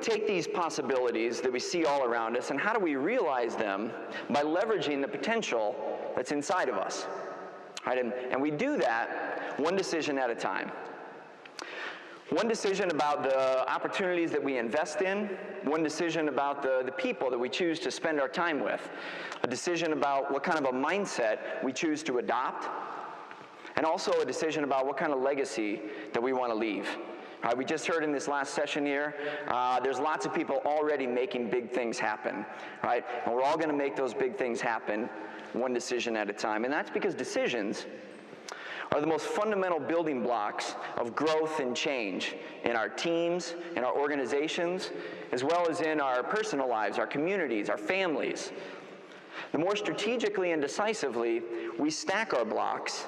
take these possibilities that we see all around us, and how do we realize them? By leveraging the potential that's inside of us. Right? And we do that one decision at a time. One decision about the opportunities that we invest in, one decision about the people that we choose to spend our time with, a decision about what kind of a mindset we choose to adopt, and also a decision about what kind of legacy that we want to leave. We just heard in this last session here, there's lots of people already making big things happen, right? And we're all going to make those big things happen one decision at a time. And that's because decisions are the most fundamental building blocks of growth and change in our teams, in our organizations, as well as in our personal lives, our communities, our families. The more strategically and decisively we stack our blocks,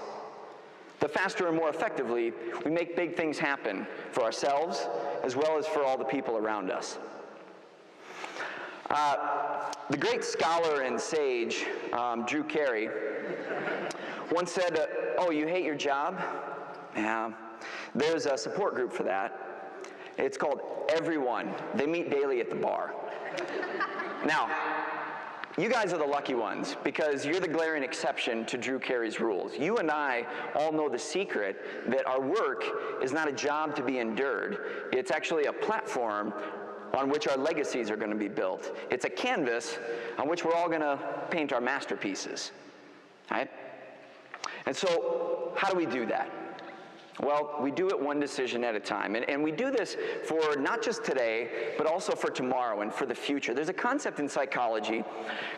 the faster and more effectively we make big things happen for ourselves as well as for all the people around us. The great scholar and sage, Drew Carey, once said, oh, you hate your job? Yeah. There's a support group for that. It's called Everyone. They meet daily at the bar. Now, you guys are the lucky ones because you're the glaring exception to Drew Carey's rules. You and I all know the secret that our work is not a job to be endured. It's actually a platform on which our legacies are going to be built. It's a canvas on which we're all going to paint our masterpieces, right? And so, how do we do that? Well, we do it one decision at a time. And we do this for not just today, but also for tomorrow and for the future. There's a concept in psychology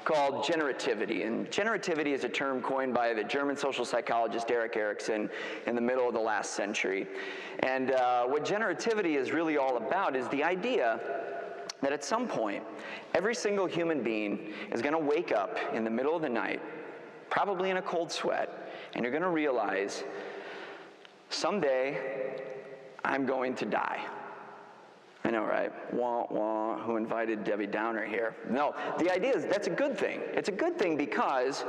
called generativity. And generativity is a term coined by the German social psychologist Erik Erikson in the middle of the last century. And what generativity is really all about is the idea that at some point, every single human being is going to wake up in the middle of the night, probably in a cold sweat, and you're going to realize, someday, I'm going to die. I know, right? Wah, wah, who invited Debbie Downer here? No, the idea is that's a good thing. It's a good thing because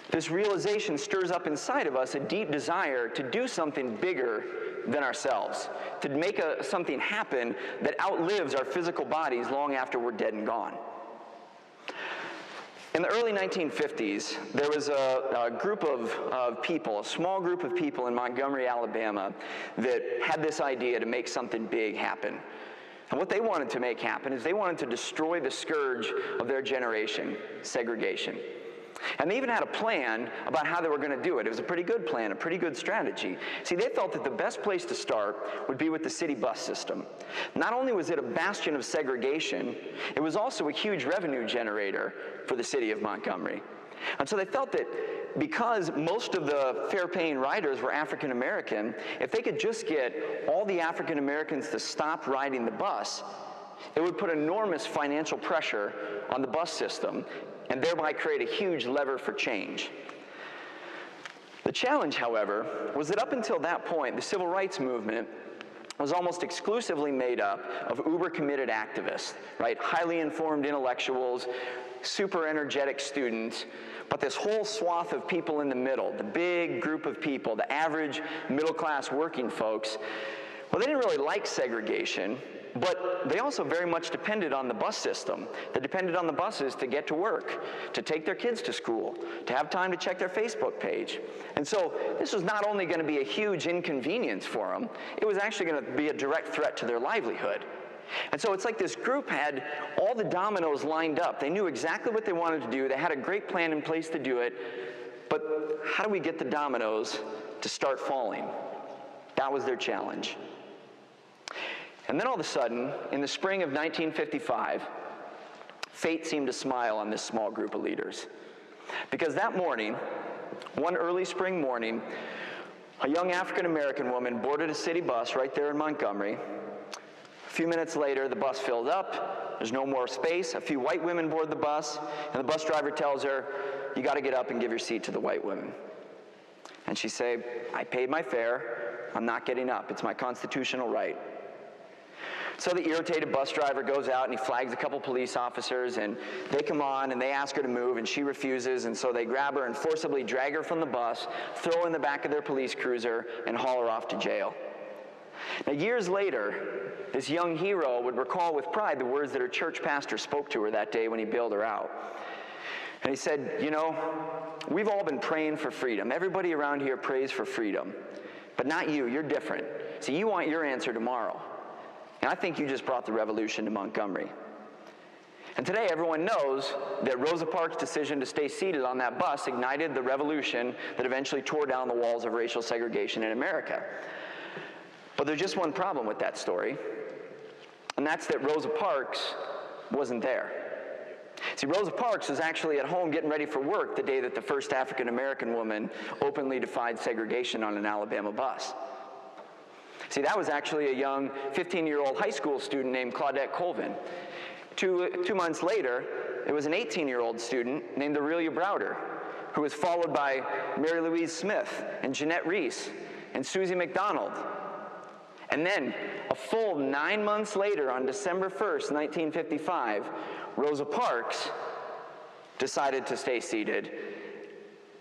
this realization stirs up inside of us a deep desire to do something bigger than ourselves, to make something happen that outlives our physical bodies long after we're dead and gone. In the early 1950s, there was a group of people, a small group of people in Montgomery, Alabama, that had this idea to make something big happen. And what they wanted to make happen is they wanted to destroy the scourge of their generation, segregation. And they even had a plan about how they were going to do it. It was a pretty good plan, a pretty good strategy. See, they felt that the best place to start would be with the city bus system. Not only was it a bastion of segregation, it was also a huge revenue generator for the city of Montgomery. And so they felt that because most of the fare-paying riders were African American, if they could just get all the African Americans to stop riding the bus, it would put enormous financial pressure on the bus system and thereby create a huge lever for change. The challenge, however, was that up until that point, the civil rights movement was almost exclusively made up of uber-committed activists, right? Highly informed intellectuals, super energetic students, but this whole swath of people in the middle, the big group of people, the average middle-class working folks, well, they didn't really like segregation, but they also very much depended on the bus system. They depended on the buses to get to work, to take their kids to school, to have time to check their Facebook page. And so this was not only going to be a huge inconvenience for them, it was actually going to be a direct threat to their livelihood. And so it's like this group had all the dominoes lined up. They knew exactly what they wanted to do. They had a great plan in place to do it. But how do we get the dominoes to start falling? That was their challenge. And then all of a sudden, in the spring of 1955, fate seemed to smile on this small group of leaders. Because that morning, one early spring morning, a young African-American woman boarded a city bus right there in Montgomery. A few minutes later, the bus filled up. There's no more space. A few white women board the bus, and the bus driver tells her, "You got to get up and give your seat to the white women." And she said, "I paid my fare. I'm not getting up. It's my constitutional right." So the irritated bus driver goes out and he flags a couple police officers, and they come on and they ask her to move, and she refuses, and so they grab her and forcibly drag her from the bus, throw her in the back of their police cruiser, and haul her off to jail. Now, years later, this young hero would recall with pride the words that her church pastor spoke to her that day when he bailed her out. And he said, you know, we've all been praying for freedom. Everybody around here prays for freedom. But not you. You're different. See, you want your answer tomorrow. And I think you just brought the revolution to Montgomery. And today, everyone knows that Rosa Parks' decision to stay seated on that bus ignited the revolution that eventually tore down the walls of racial segregation in America. But there's just one problem with that story, and that's that Rosa Parks wasn't there. See, Rosa Parks was actually at home getting ready for work the day that the first African-American woman openly defied segregation on an Alabama bus. See, that was actually a young 15-year-old high school student named Claudette Colvin. Two months later, it was an 18-year-old student named Aurelia Browder, who was followed by Mary Louise Smith and Jeanette Reese and Susie McDonald. And then, a full 9 months later, on December 1st, 1955, Rosa Parks decided to stay seated.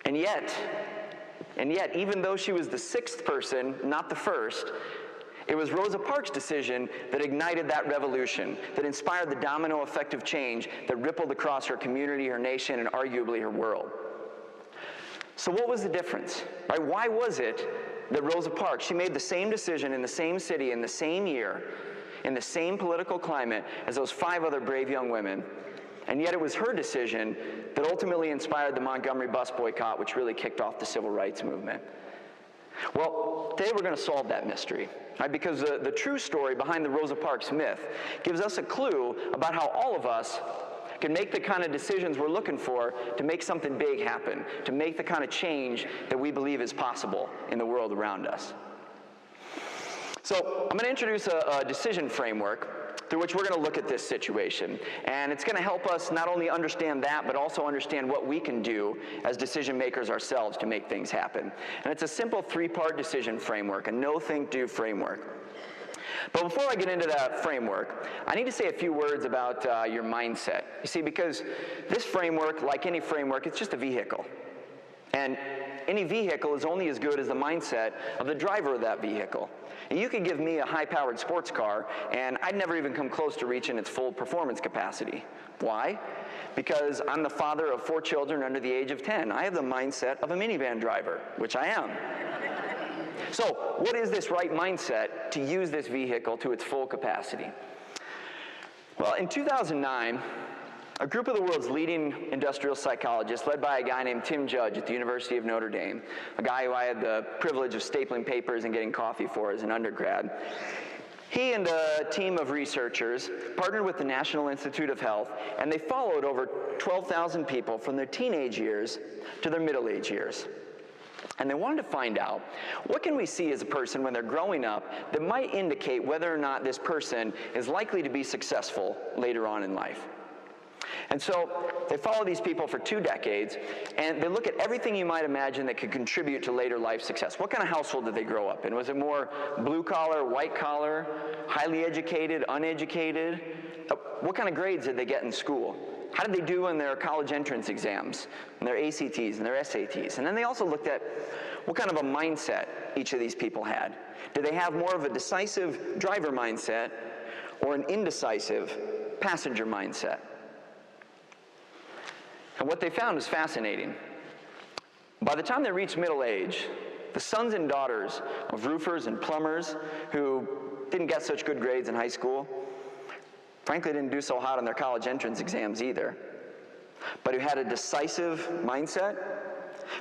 And yet, even though she was the sixth person, not the first, it was Rosa Parks' decision that ignited that revolution, that inspired the domino effect of change that rippled across her community, her nation, and arguably her world. So what was the difference? Right? Why was it that Rosa Parks, she made the same decision in the same city, in the same year, in the same political climate as those 5 other brave young women, and yet it was her decision that ultimately inspired the Montgomery bus boycott, which really kicked off the civil rights movement? Well, today we're going to solve that mystery, right? Because the true story behind the Rosa Parks myth gives us a clue about how all of us can make the kind of decisions we're looking for to make something big happen, to make the kind of change that we believe is possible in the world around us. So I'm going to introduce a decision framework through which we're going to look at this situation. And it's going to help us not only understand that, but also understand what we can do as decision makers ourselves to make things happen. And it's a simple 3-part decision framework, a know, think, do framework. But before I get into that framework, I need to say a few words about your mindset. You see, because this framework, like any framework, it's just a vehicle. And any vehicle is only as good as the mindset of the driver of that vehicle. And you could give me a high-powered sports car, and I'd never even come close to reaching its full performance capacity. Why? Because I'm the father of 4 children under the age of 10. I have the mindset of a minivan driver, which I am. So, what is this right mindset to use this vehicle to its full capacity? Well, in 2009, a group of the world's leading industrial psychologists, led by a guy named Tim Judge at the University of Notre Dame, a guy who I had the privilege of stapling papers and getting coffee for as an undergrad, he and a team of researchers partnered with the National Institute of Health, and they followed over 12,000 people from their teenage years to their middle-age years. And they wanted to find out, what can we see as a person when they're growing up that might indicate whether or not this person is likely to be successful later on in life? And so they follow these people for 2 decades, and they look at everything you might imagine that could contribute to later life success. What kind of household did they grow up in? Was it more blue-collar, white-collar, highly educated, uneducated? What kind of grades did they get in school? How did they do in their college entrance exams, and their ACTs and their SATs? And then they also looked at what kind of a mindset each of these people had. Did they have more of a decisive driver mindset or an indecisive passenger mindset? And what they found was fascinating. By the time they reached middle age, the sons and daughters of roofers and plumbers who didn't get such good grades in high school, frankly didn't do so hot on their college entrance exams either, but who had a decisive mindset,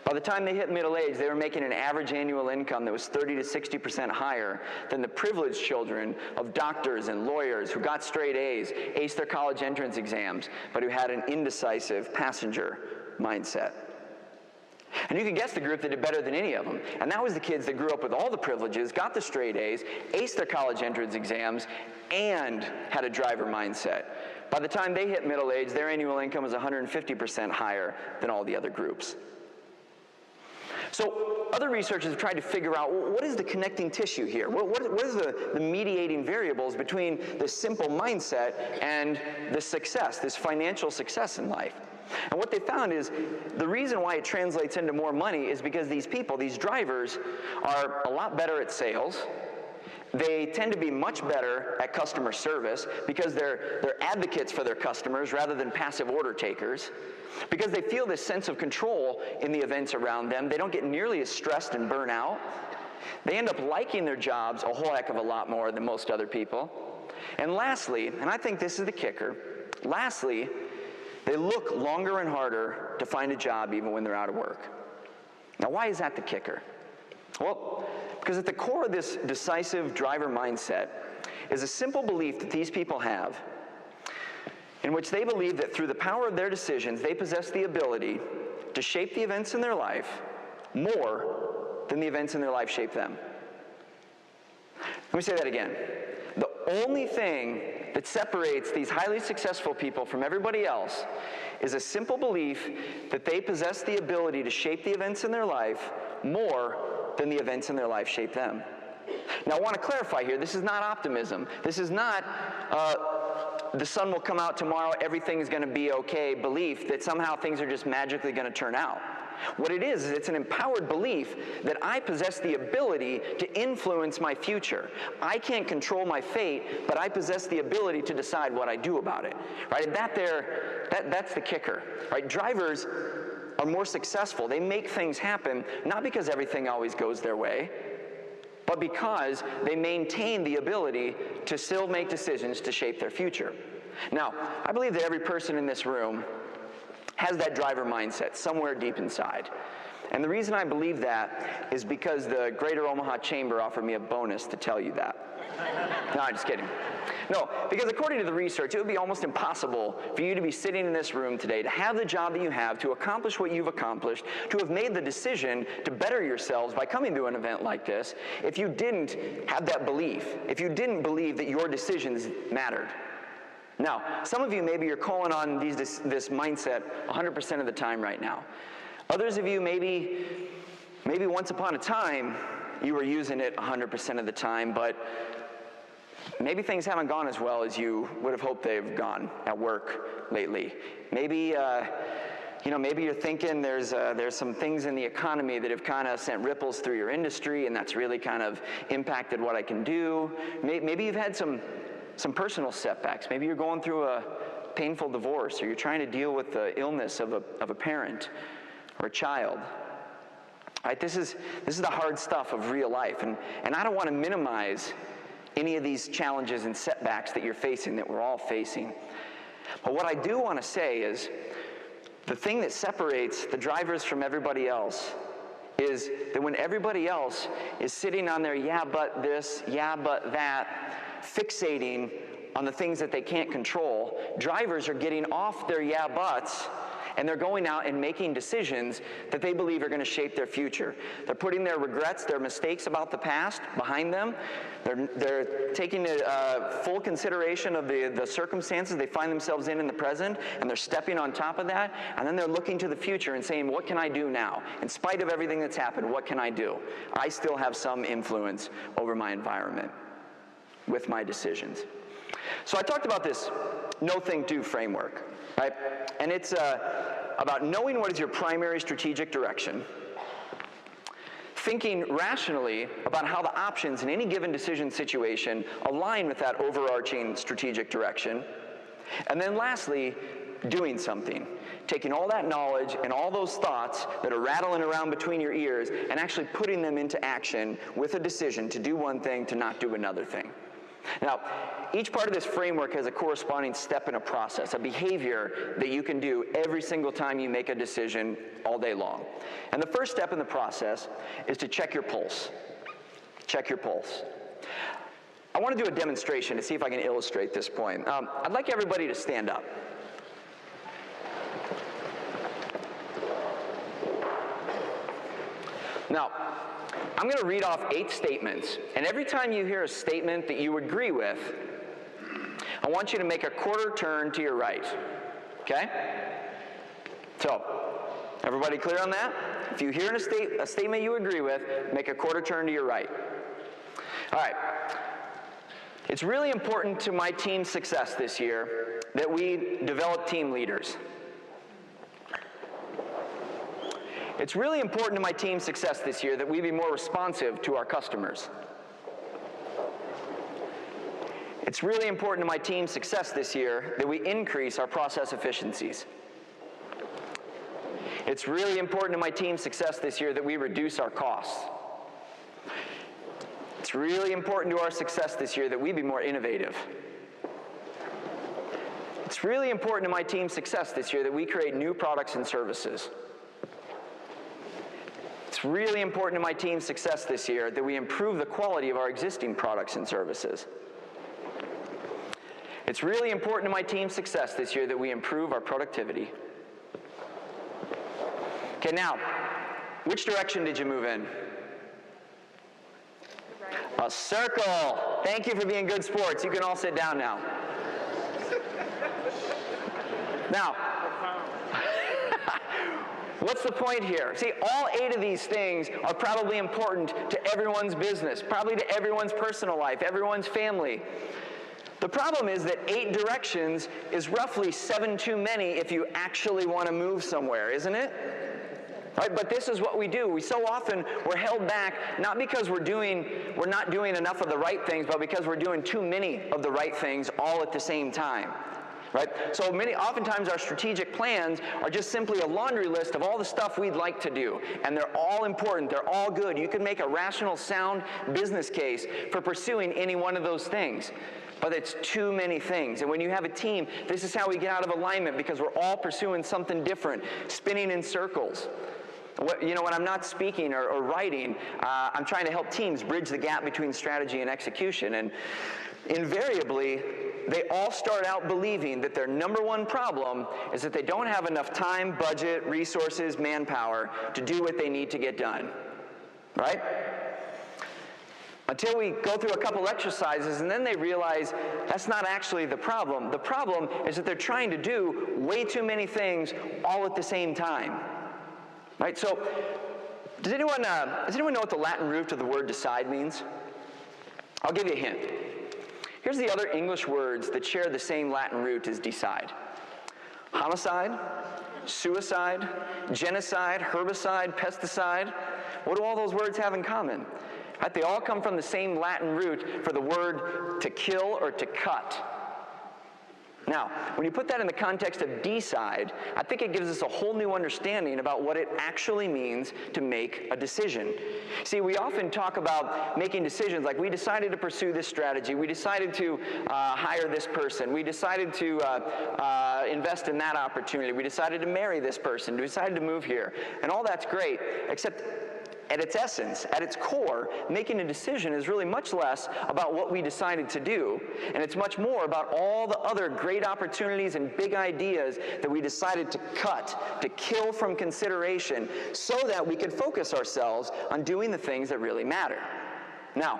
by the time they hit middle age, they were making an average annual income that was 30 to 60% higher than the privileged children of doctors and lawyers who got straight A's, aced their college entrance exams, but who had an indecisive passenger mindset. And you can guess the group that did better than any of them. And that was the kids that grew up with all the privileges, got the straight A's, aced their college entrance exams, and had a driver mindset. By the time they hit middle age, their annual income was 150% higher than all the other groups. So other researchers have tried to figure out, well, what is the connecting tissue here? What is the mediating variables between this simple mindset and this success, this financial success in life? And what they found is the reason why it translates into more money is because these people, these drivers, are a lot better at sales, They tend to be much better at customer service because they're advocates for their customers rather than passive order takers. Because they feel this sense of control in the events around them, they don't get nearly as stressed and burnt out. They end up liking their jobs a whole heck of a lot more than most other people. And lastly, and I think this is the kicker, lastly, they look longer and harder to find a job even when they're out of work. Now, why is that the kicker? Well, because at the core of this decisive driver mindset is a simple belief that these people have, in which they believe that through the power of their decisions, they possess the ability to shape the events in their life more than the events in their life shape them. Let me say that again. The only thing that separates these highly successful people from everybody else is a simple belief that they possess the ability to shape the events in their life more than the events in their life shape them. Now, I want to clarify here, this is not optimism. This is not the sun will come out tomorrow, everything's going to be okay belief that somehow things are just magically going to turn out. What it is it's an empowered belief that I possess the ability to influence my future. I can't control my fate, but I possess the ability to decide what I do about it. Right? And that's the kicker. Right? Drivers are more successful. They make things happen, not because everything always goes their way, but because they maintain the ability to still make decisions to shape their future. Now, I believe that every person in this room has that driver mindset somewhere deep inside. And the reason I believe that is because the Greater Omaha Chamber offered me a bonus to tell you that. No, I'm just kidding. No, because according to the research, it would be almost impossible for you to be sitting in this room today, to have the job that you have, to accomplish what you've accomplished, to have made the decision to better yourselves by coming to an event like this, if you didn't have that belief, if you didn't believe that your decisions mattered. Now, some of you, maybe you're calling on this mindset 100% of the time right now. Others of you, maybe once upon a time, you were using it 100% of the time, but maybe things haven't gone as well as you would have hoped they've gone at work lately. Maybe, maybe you're thinking there's some things in the economy that have kind of sent ripples through your industry, and that's really kind of impacted what I can do. Maybe you've had some personal setbacks. Maybe you're going through a painful divorce, or you're trying to deal with the illness of a parent or a child. Right? This is the hard stuff of real life, and I don't want to minimize any of these challenges and setbacks that you're facing, that we're all facing. But what I do want to say is the thing that separates the drivers from everybody else is that when everybody else is sitting on their yeah but this, yeah but that, fixating on the things that they can't control, drivers are getting off their yeah buts, and they're going out and making decisions that they believe are going to shape their future. They're putting their regrets, their mistakes about the past behind them. They're taking full consideration of the circumstances they find themselves in the present, and they're stepping on top of that, and then they're looking to the future and saying, what can I do now? In spite of everything that's happened, what can I do? I still have some influence over my environment with my decisions. So I talked about this no, think, do framework, right? And it's about knowing what is your primary strategic direction, thinking rationally about how the options in any given decision situation align with that overarching strategic direction, and then lastly, doing something, taking all that knowledge and all those thoughts that are rattling around between your ears and actually putting them into action with a decision to do one thing, to not do another thing. Now, each part of this framework has a corresponding step in a process, a behavior that you can do every single time you make a decision all day long. And the first step in the process is to check your pulse. Check your pulse. I want to do a demonstration to see if I can illustrate this point. I'd like everybody to stand up. Now, I'm going to read off 8 statements, and every time you hear a statement that you agree with, I want you to make a quarter turn to your right, okay? So, everybody clear on that? If you hear a statement you agree with, make a quarter turn to your right. All right. It's really important to my team's success this year that we develop team leaders. It's really important to my team's success this year that we be more responsive to our customers. It's really important to my team's success this year that we increase our process efficiencies. It's really important to my team's success this year that we reduce our costs. It's really important to our success this year that we be more innovative. It's really important to my team's success this year that we create new products and services. It's really important to my team's success this year that we improve the quality of our existing products and services. It's really important to my team's success this year that we improve our productivity. Okay, now, which direction did you move in? A circle. Thank you for being good sports. You can all sit down now. Now, what's the point here? See, all 8 of these things are probably important to everyone's business, probably to everyone's personal life, everyone's family. The problem is that 8 directions is roughly 7 too many if you actually want to move somewhere, isn't it? Right, but this is what we do. We so often we're held back not because we're not doing enough of the right things, but because we're doing too many of the right things all at the same time. Right? So oftentimes our strategic plans are just simply a laundry list of all the stuff we'd like to do. And they're all important. They're all good. You can make a rational, sound business case for pursuing any one of those things. But it's too many things. And when you have a team, this is how we get out of alignment, because we're all pursuing something different, spinning in circles. You know, when I'm not speaking or writing, I'm trying to help teams bridge the gap between strategy and execution. And invariably, they all start out believing that their number one problem is that they don't have enough time, budget, resources, manpower to do what they need to get done. Right? Until we go through a couple exercises, and then they realize that's not actually the problem. The problem is that they're trying to do way too many things all at the same time. Right? So, does anyone know what the Latin root of the word decide means? I'll give you a hint. Here's the other English words that share the same Latin root as decide. Homicide, suicide, genocide, herbicide, pesticide. What do all those words have in common? Right? They all come from the same Latin root for the word to kill or to cut. Now, when you put that in the context of decide, I think it gives us a whole new understanding about what it actually means to make a decision. See, we often talk about making decisions like we decided to pursue this strategy, we decided to hire this person, we decided to invest in that opportunity, we decided to marry this person, we decided to move here, and all that's great, except at its essence, at its core, making a decision is really much less about what we decided to do, and it's much more about all the other great opportunities and big ideas that we decided to cut, to kill from consideration, so that we could focus ourselves on doing the things that really matter. Now,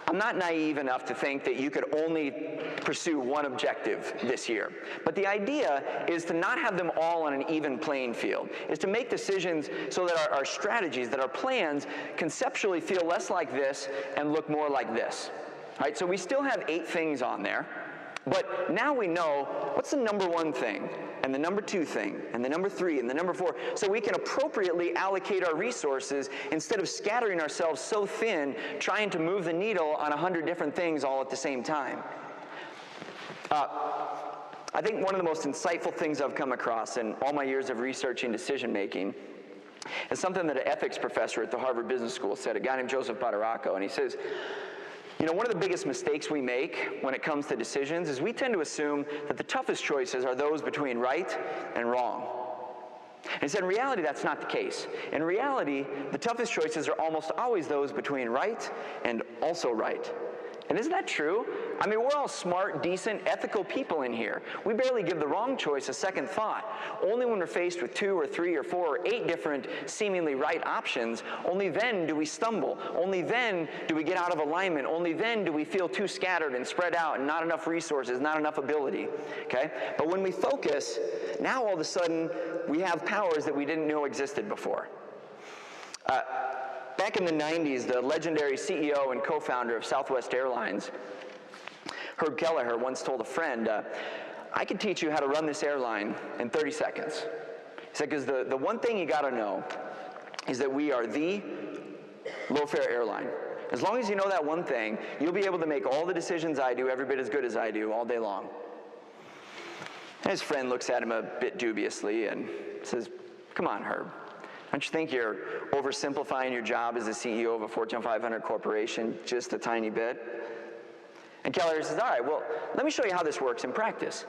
I'm not naive enough to think that you could only pursue one objective this year. But the idea is to not have them all on an even playing field, is to make decisions so that our strategies, that our plans conceptually feel less like this and look more like this. Right? So we still have 8 things on there, but now we know what's the number 1 thing, and the number 2 thing, and the number 3, and the number 4, so we can appropriately allocate our resources instead of scattering ourselves so thin, trying to move the needle on 100 different things all at the same time. I think one of the most insightful things I've come across in all my years of researching decision-making is something that an ethics professor at the Harvard Business School said, a guy named Joseph Badaracco, and he says, you know, one of the biggest mistakes we make when it comes to decisions is we tend to assume that the toughest choices are those between right and wrong. And he said, in reality, that's not the case. In reality, the toughest choices are almost always those between right and also right. And isn't that true? I mean, we're all smart, decent, ethical people in here. We barely give the wrong choice a second thought. Only when we're faced with 2 or 3 or 4 or 8 different seemingly right options, only then do we stumble. Only then do we get out of alignment. Only then do we feel too scattered and spread out and not enough resources, not enough ability. Okay? But when we focus, now all of a sudden we have powers that we didn't know existed before. Back in the 90s, the legendary CEO and co-founder of Southwest Airlines, Herb Kelleher, once told a friend, I could teach you how to run this airline in 30 seconds. He said, because the one thing you got to know is that we are the low-fare airline. As long as you know that one thing, you'll be able to make all the decisions I do every bit as good as I do all day long. And his friend looks at him a bit dubiously and says, come on, Herb. Don't you think you're oversimplifying your job as the CEO of a Fortune 500 corporation just a tiny bit? And Keller says, all right, well, let me show you how this works in practice.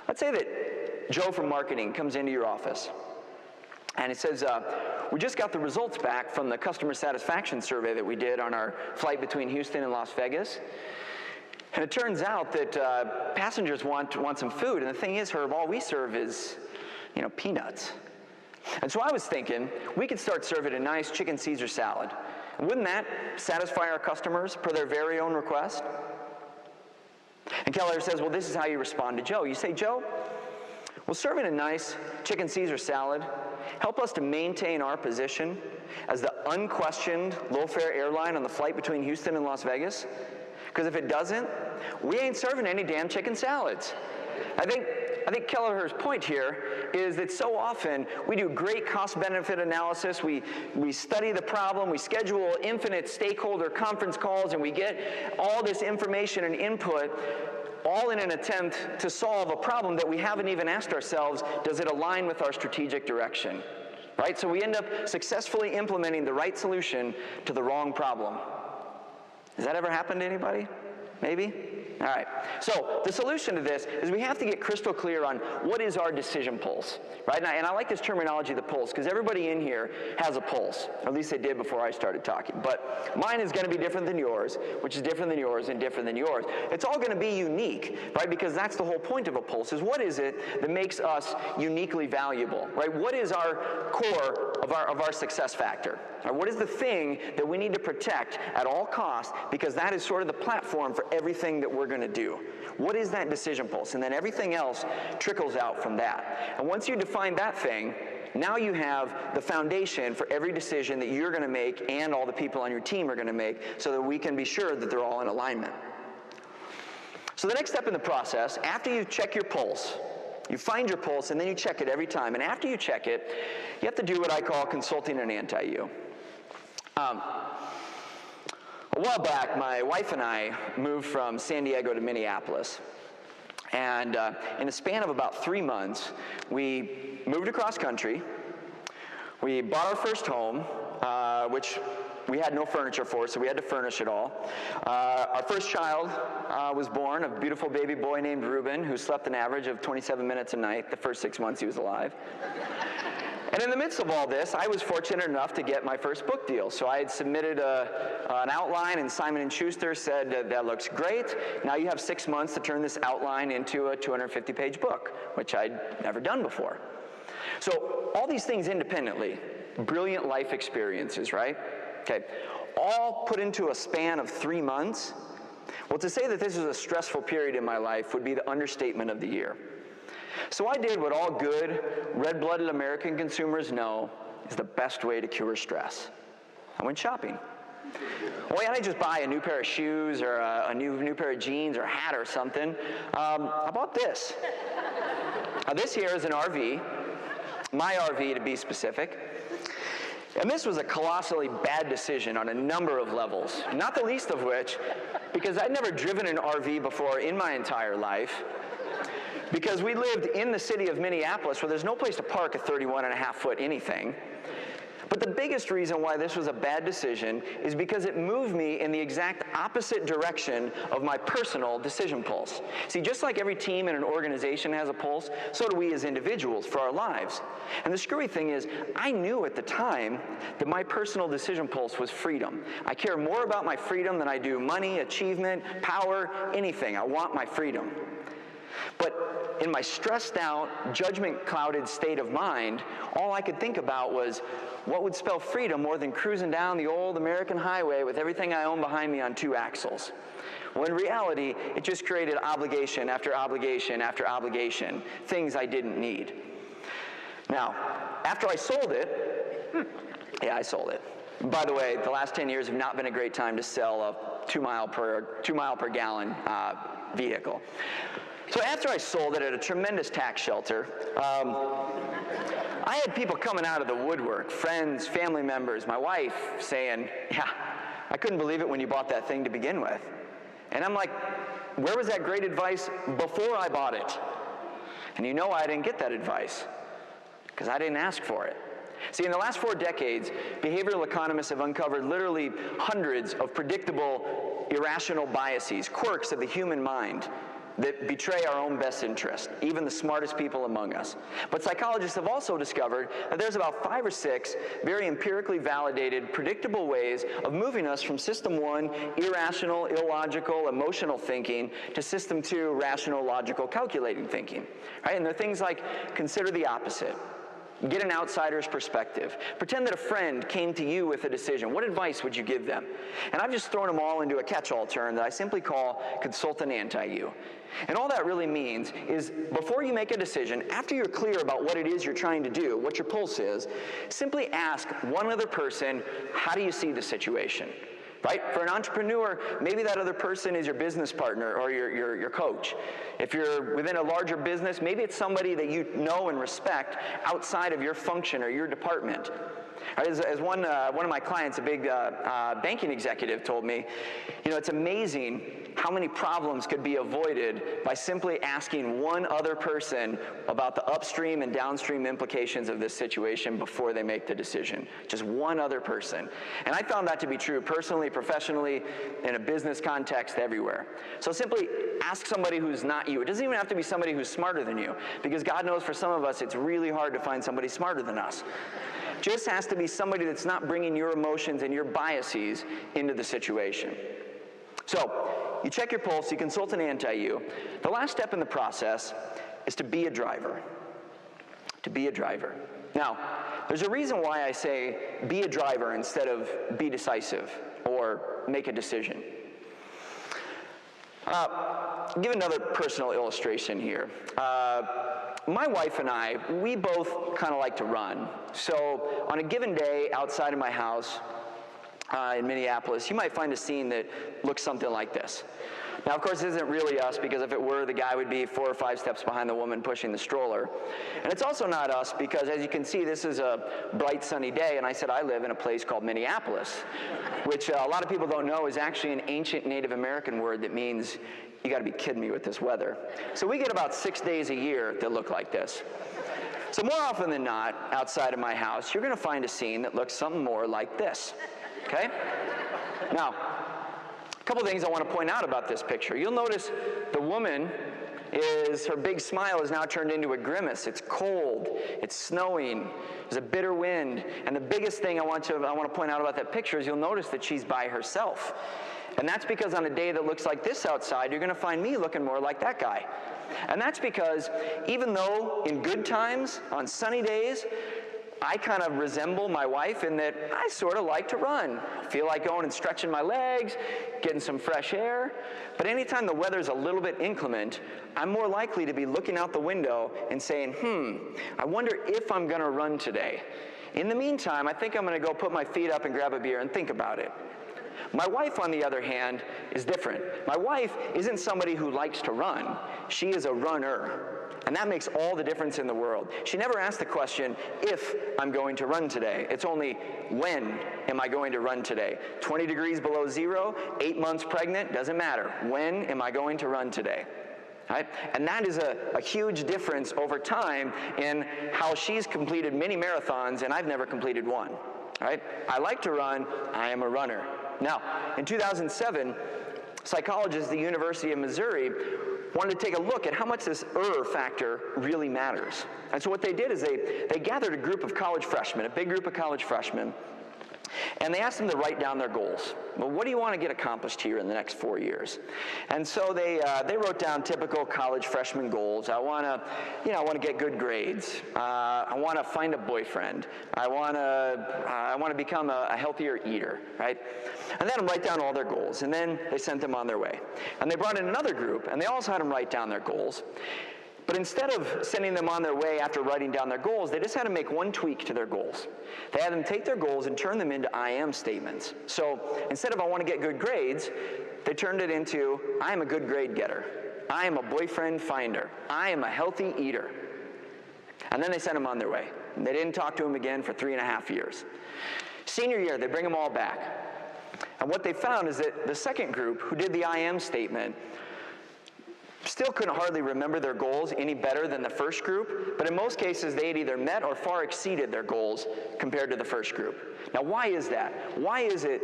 Let's say that Joe from marketing comes into your office, and it says, we just got the results back from the customer satisfaction survey that we did on our flight between Houston and Las Vegas. And it turns out that passengers want some food, and the thing is, Herb, all we serve is, peanuts. And so I was thinking, we could start serving a nice chicken Caesar salad. Wouldn't that satisfy our customers per their very own request? And Keller says, well, this is how you respond to Joe. You say, Joe, will serving a nice chicken Caesar salad help us to maintain our position as the unquestioned low-fare airline on the flight between Houston and Las Vegas? Because if it doesn't, we ain't serving any damn chicken salads. I think Kelleher's point here is that so often we do great cost-benefit analysis, we study the problem, we schedule infinite stakeholder conference calls, and we get all this information and input all in an attempt to solve a problem that we haven't even asked ourselves, does it align with our strategic direction? Right? So we end up successfully implementing the right solution to the wrong problem. Has that ever happened to anybody? Maybe? All right. So the solution to this is we have to get crystal clear on what is our decision pulse, right? And I like this terminology, the pulse, because everybody in here has a pulse. Or at least they did before I started talking. But mine is going to be different than yours, which is different than yours and different than yours. It's all going to be unique, right? Because that's the whole point of a pulse, is what is it that makes us uniquely valuable, right? What is our core of our success factor? Right? What is the thing that we need to protect at all costs, because that is sort of the platform for everything that we're going to do. What is that decision pulse? And then everything else trickles out from that. And once you define that thing, now you have the foundation for every decision that you're going to make and all the people on your team are going to make, so that we can be sure that they're all in alignment. So the next step in the process, after you check your pulse, you find your pulse and then you check it every time. And after you check it, you have to do what I call consulting an anti-you. A while back, my wife and I moved from San Diego to Minneapolis. And in a span of about 3 months, we moved across country. We bought our first home, which we had no furniture for, so we had to furnish it all. Our first child was born, a beautiful baby boy named Ruben, who slept an average of 27 minutes a night the first 6 months he was alive. And in the midst of all this, I was fortunate enough to get my first book deal. So I had submitted an outline, and Simon & Schuster said, that looks great. Now you have 6 months to turn this outline into a 250-page book, which I'd never done before. So all these things independently, brilliant life experiences, right? Okay, all put into a span of 3 months. Well, to say that this was a stressful period in my life would be the understatement of the year. So I did what all good, red-blooded American consumers know is the best way to cure stress. I went shopping. Well, I didn't just buy a new pair of shoes or a new pair of jeans or a hat or something. I bought this. This here is an RV, my RV to be specific. And this was a colossally bad decision on a number of levels, not the least of which, because I'd never driven an RV before in my entire life. Because we lived in the city of Minneapolis, where there's no place to park a 31.5-foot anything. But the biggest reason why this was a bad decision is because it moved me in the exact opposite direction of my personal decision pulse. See, just like every team and an organization has a pulse, so do we as individuals for our lives. And the screwy thing is, I knew at the time that my personal decision pulse was freedom. I care more about my freedom than I do money, achievement, power, anything. I want my freedom. But in my stressed out, judgment-clouded state of mind, all I could think about was what would spell freedom more than cruising down the old American highway with everything I own behind me on 2 axles. Well, in reality, it just created obligation after obligation after obligation, things I didn't need. Now, after I sold it, I sold it. By the way, the last 10 years have not been a great time to sell a 2 mile per gallon vehicle. So after I sold it at a tremendous tax shelter, I had people coming out of the woodwork, friends, family members, my wife, saying, yeah, I couldn't believe it when you bought that thing to begin with. And I'm like, where was that great advice before I bought it? And you know I didn't get that advice because I didn't ask for it. See, in the last 4 decades, behavioral economists have uncovered literally hundreds of predictable, irrational biases, quirks of the human mind that betray our own best interest, even the smartest people among us. But psychologists have also discovered that there's about 5 or 6 very empirically validated, predictable ways of moving us from system 1, irrational, illogical, emotional thinking, to system 2, rational, logical, calculating thinking. Right? And they're things like consider the opposite. Get an outsider's perspective. Pretend that a friend came to you with a decision. What advice would you give them? And I've just thrown them all into a catch-all term that I simply call consult an anti-you. And all that really means is before you make a decision, after you're clear about what it is you're trying to do, what your pulse is, simply ask one other person, how do you see the situation? Right? For an entrepreneur, maybe that other person is your business partner or your coach. If you're within a larger business, maybe it's somebody that you know and respect outside of your function or your department. As one of my clients, a big banking executive, told me, you know, it's amazing how many problems could be avoided by simply asking one other person about the upstream and downstream implications of this situation before they make the decision. Just one other person. And I found that to be true personally, professionally, in a business context, everywhere. So simply ask somebody who's not you. It doesn't even have to be somebody who's smarter than you, because God knows for some of us it's really hard to find somebody smarter than us. Just has to be somebody that's not bringing your emotions and your biases into the situation. So, you check your pulse, you consult an anti-you. The last step in the process is to be a driver. To be a driver. Now, there's a reason why I say be a driver instead of be decisive or make a decision. I'll give another personal illustration here. My wife and I, we both kind of like to run. So on a given day outside of my house in Minneapolis, you might find a scene that looks something like this. Now, of course, this isn't really us, because if it were, the guy would be 4 or 5 steps behind the woman pushing the stroller. And it's also not us because, as you can see, this is a bright, sunny day, and I said I live in a place called Minneapolis, which a lot of people don't know is actually an ancient Native American word that means you got to be kidding me with this weather. So we get about 6 days a year that look like this. So more often than not, outside of my house, you're going to find a scene that looks something more like this. Okay? Now, a couple things I want to point out about this picture. You'll notice the woman her big smile is now turned into a grimace. It's cold, it's snowing, there's a bitter wind, and the biggest thing I want to point out about that picture is you'll notice that she's by herself. And that's because on a day that looks like this outside, you're going to find me looking more like that guy. And that's because even though in good times, on sunny days, I kind of resemble my wife in that I sort of like to run. Feel like going and stretching my legs, getting some fresh air. But anytime the weather's a little bit inclement, I'm more likely to be looking out the window and saying, I wonder if I'm going to run today. In the meantime, I think I'm going to go put my feet up and grab a beer and think about it. My wife, on the other hand, is different. My wife isn't somebody who likes to run. She is a runner. And that makes all the difference in the world. She never asks the question, if I'm going to run today. It's only, when am I going to run today? 20 degrees below zero, 8 months pregnant, doesn't matter. When am I going to run today? Right? And that is a huge difference over time in how she's completed many marathons, and I've never completed one. Right? I like to run, I am a runner. Now, in 2007, psychologists at the University of Missouri wanted to take a look at how much this factor really matters. And so what they did is they gathered a group of college freshmen, a big group of college freshmen, and they asked them to write down their goals. Well, what do you want to get accomplished here in the next 4 years? And so they wrote down typical college freshman goals. I want to get good grades. I want to find a boyfriend. I want to become a healthier eater, right? And then write down all their goals. And then they sent them on their way. And they brought in another group, and they also had them write down their goals. But instead of sending them on their way after writing down their goals, they just had to make one tweak to their goals. They had them take their goals and turn them into I am statements. So instead of I want to get good grades, they turned it into I am a good grade getter. I am a boyfriend finder. I am a healthy eater. And then they sent them on their way. And they didn't talk to them again for 3.5 years. Senior year, they bring them all back. And what they found is that the second group, who did the I am statement, still couldn't hardly remember their goals any better than the first group, but in most cases they had either met or far exceeded their goals compared to the first group. Now why is that? Why is it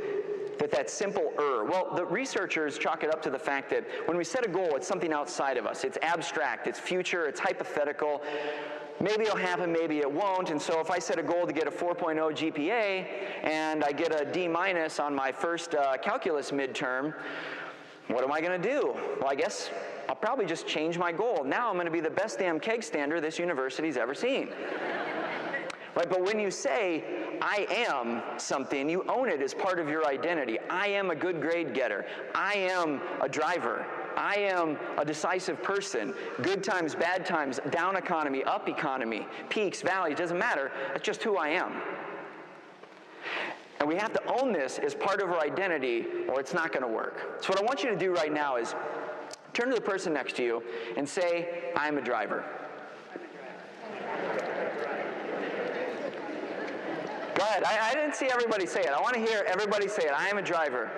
that simple Well, the researchers chalk it up to the fact that when we set a goal, it's something outside of us. It's abstract, it's future, it's hypothetical. Maybe it'll happen, maybe it won't, and so if I set a goal to get a 4.0 GPA and I get a D- on my first calculus midterm, what am I going to do? Well, I guess I'll probably just change my goal. Now I'm going to be the best damn keg stander this university's ever seen. Right? But when you say, I am something, you own it as part of your identity. I am a good grade getter. I am a driver. I am a decisive person. Good times, bad times, down economy, up economy, peaks, valleys, doesn't matter. It's just who I am. And we have to own this as part of our identity, or it's not going to work. So what I want you to do right now is turn to the person next to you and say, I'm a driver. Go ahead. I didn't see everybody say it. I want to hear everybody say it. I am a driver.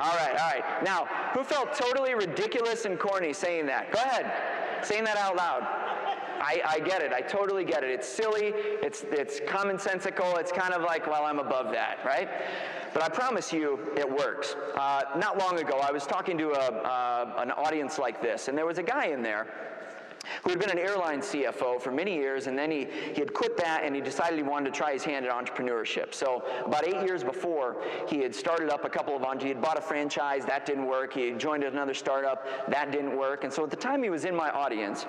All right. Now, who felt totally ridiculous and corny saying that? Go ahead. Saying that out loud. I get it. I totally get it. It's silly. It's commonsensical. It's kind of like, well, I'm above that, right? But I promise you, it works. Not long ago, I was talking to an audience like this, and there was a guy in there who had been an airline CFO for many years, and then he had quit that, and he decided he wanted to try his hand at entrepreneurship. So about 8 years before, he had started up a couple of he had bought a franchise, that didn't work. He had joined another startup, that didn't work. And so at the time he was in my audience,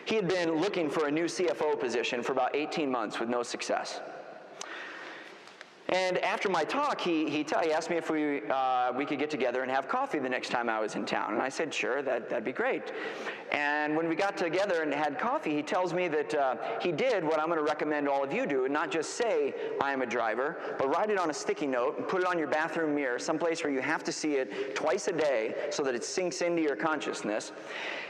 he had been looking for a new CFO position for about 18 months with no success. And after my talk, he asked me if we could get together and have coffee the next time I was in town. And I said, sure, that'd be great. And when we got together and had coffee, he tells me that he did what I'm going to recommend all of you do, and not just say, I am a driver, but write it on a sticky note and put it on your bathroom mirror, someplace where you have to see it twice a day so that it sinks into your consciousness.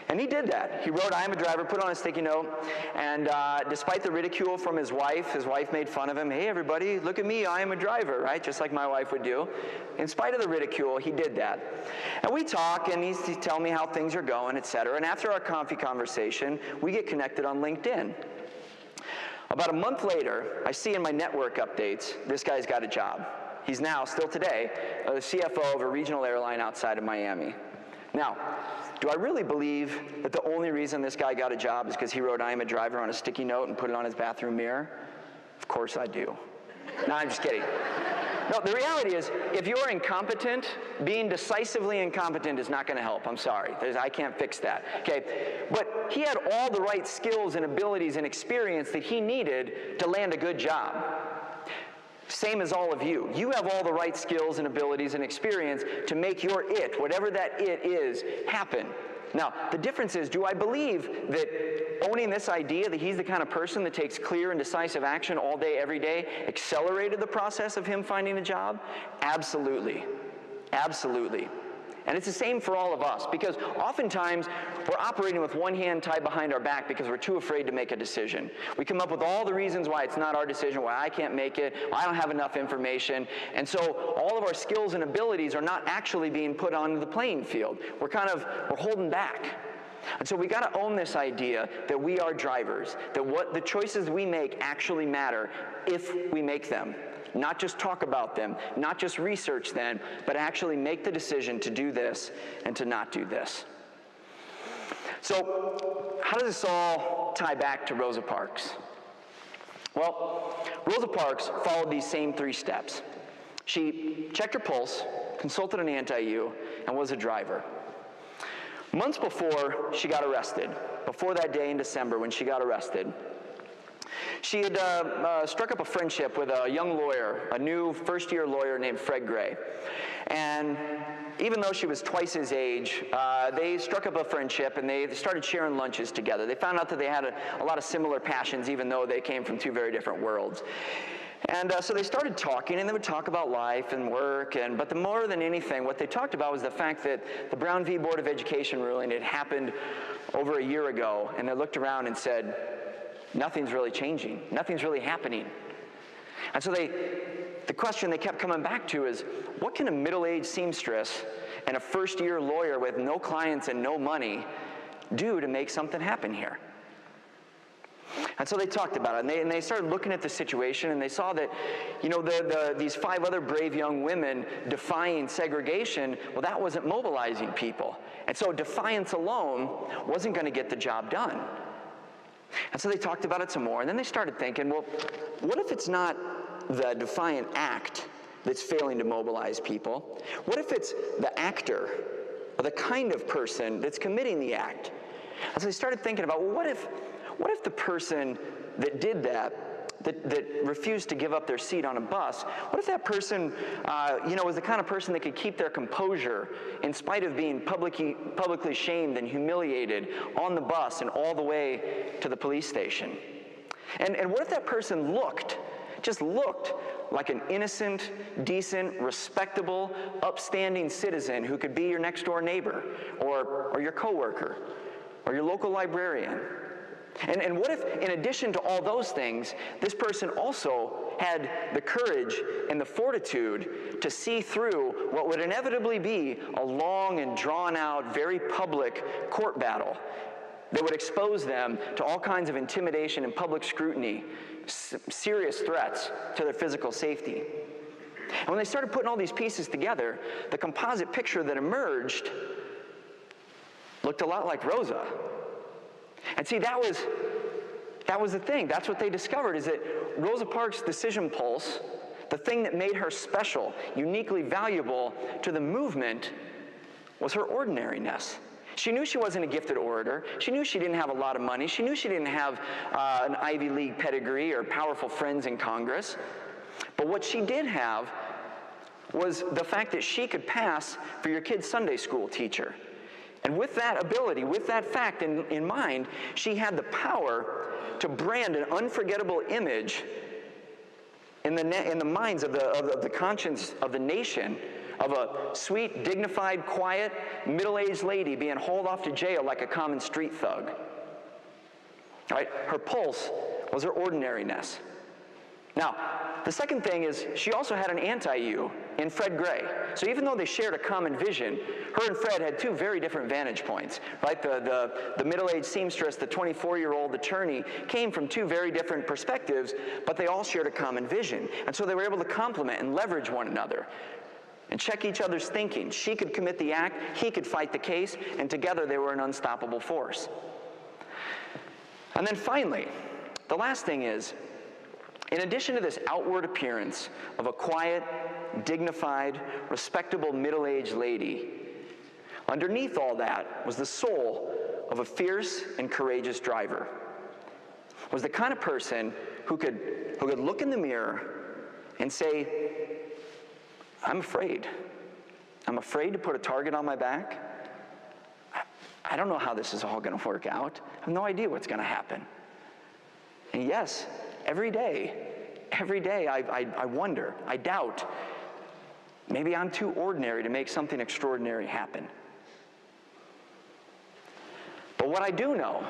And he did that. He wrote, I am a driver, put it on a sticky note, and despite the ridicule from his wife made fun of him. Hey, everybody, look at me, I am a driver, right? Just like my wife would do. In spite of the ridicule, he did that. And we talk, and he's telling me how things are going, etc. And after our coffee conversation, we get connected on LinkedIn. About a month later, I see in my network updates, this guy's got a job. He's now, still today, the CFO of a regional airline outside of Miami. Now, do I really believe that the only reason this guy got a job is because he wrote I am a driver on a sticky note and put it on his bathroom mirror? Of course I do. No, I'm just kidding. No, the reality is, if you're incompetent, being decisively incompetent is not going to help. I'm sorry. I can't fix that. Okay? But he had all the right skills and abilities and experience that he needed to land a good job. Same as all of you. You have all the right skills and abilities and experience to make your it, whatever that it is, happen. Now, the difference is, do I believe that owning this idea that he's the kind of person that takes clear and decisive action all day, every day, accelerated the process of him finding a job? Absolutely. Absolutely. And it's the same for all of us, because oftentimes we're operating with one hand tied behind our back because we're too afraid to make a decision. We come up with all the reasons why it's not our decision, why I can't make it, why I don't have enough information, and so all of our skills and abilities are not actually being put onto the playing field. We're holding back. And so we got to own this idea that we are drivers, that what the choices we make actually matter if we make them. Not just talk about them, not just research them, but actually make the decision to do this and to not do this. So, how does this all tie back to Rosa Parks? Well, Rosa Parks followed these same 3 steps. She checked her pulse, consulted an anti-U, and was a driver. Months before she got arrested, before that day in December when she got arrested, she had struck up a friendship with a young lawyer, a new first-year lawyer named Fred Gray. And even though she was twice his age, they struck up a friendship and they started sharing lunches together. They found out that they had a lot of similar passions, even though they came from 2 very different worlds. And so they started talking, and they would talk about life and work, but more than anything, what they talked about was the fact that the Brown v. Board of Education ruling had happened over a year ago, and they looked around and said, nothing's really changing. Nothing's really happening. And so they the question they kept coming back to is, what can a middle-aged seamstress and a first-year lawyer with no clients and no money do to make something happen here? And so they talked about it, and they started looking at the situation, and they saw that, you know, these 5 other brave young women defying segregation, well, that wasn't mobilizing people. And so defiance alone wasn't going to get the job done. And so they talked about it some more, and then they started thinking, well, what if it's not the defiant act that's failing to mobilize people? What if it's the actor, or the kind of person that's committing the act? And so they started thinking about, well, what if the person that did that refused to give up their seat on a bus, what if that person, was the kind of person that could keep their composure in spite of being publicly shamed and humiliated on the bus and all the way to the police station? And what if that person just looked like an innocent, decent, respectable, upstanding citizen who could be your next door neighbor, or your coworker, or your local librarian? And what if, in addition to all those things, this person also had the courage and the fortitude to see through what would inevitably be a long and drawn-out, very public court battle that would expose them to all kinds of intimidation and public scrutiny, serious threats to their physical safety? And when they started putting all these pieces together, the composite picture that emerged looked a lot like Rosa. And see, that was the thing. That's what they discovered, is that Rosa Parks' decision pulse, the thing that made her special, uniquely valuable to the movement, was her ordinariness. She knew she wasn't a gifted orator. She knew she didn't have a lot of money. She knew she didn't have an Ivy League pedigree or powerful friends in Congress. But what she did have was the fact that she could pass for your kid's Sunday school teacher. And with that ability, with that fact in mind, she had the power to brand an unforgettable image in the minds of the conscience of the nation, of a sweet, dignified, quiet, middle-aged lady being hauled off to jail like a common street thug. Right? Her pulse was her ordinariness. Now, the second thing is she also had an anti-you in Fred Gray. So even though they shared a common vision, her and Fred had 2 very different vantage points, right? The middle-aged seamstress, the 24-year-old attorney, came from 2 very different perspectives, but they all shared a common vision. And so they were able to complement and leverage one another and check each other's thinking. She could commit the act, he could fight the case, and together they were an unstoppable force. And then finally, the last thing is, in addition to this outward appearance of a quiet, dignified, respectable middle-aged lady, underneath all that was the soul of a fierce and courageous driver. Was the kind of person who could look in the mirror and say, I'm afraid. I'm afraid to put a target on my back. I don't know how this is all going to work out. I have no idea what's going to happen. And yes, every day I wonder, I doubt, maybe I'm too ordinary to make something extraordinary happen. But what I do know,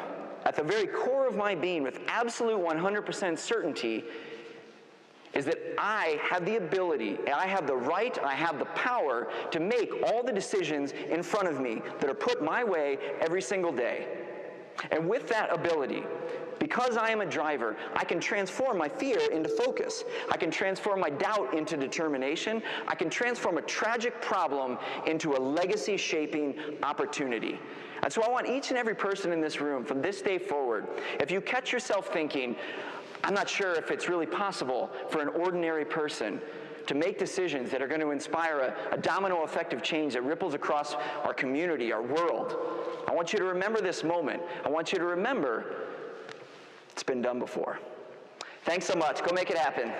at the very core of my being, with absolute 100% certainty, is that I have the ability, and I have the right, and I have the power to make all the decisions in front of me that are put my way every single day. And with that ability, because I am a driver, I can transform my fear into focus. I can transform my doubt into determination. I can transform a tragic problem into a legacy-shaping opportunity. And so I want each and every person in this room, from this day forward, if you catch yourself thinking, I'm not sure if it's really possible for an ordinary person to make decisions that are going to inspire a domino effect of change that ripples across our community, our world, I want you to remember this moment. I want you to remember it's been done before. Thanks so much. Go make it happen.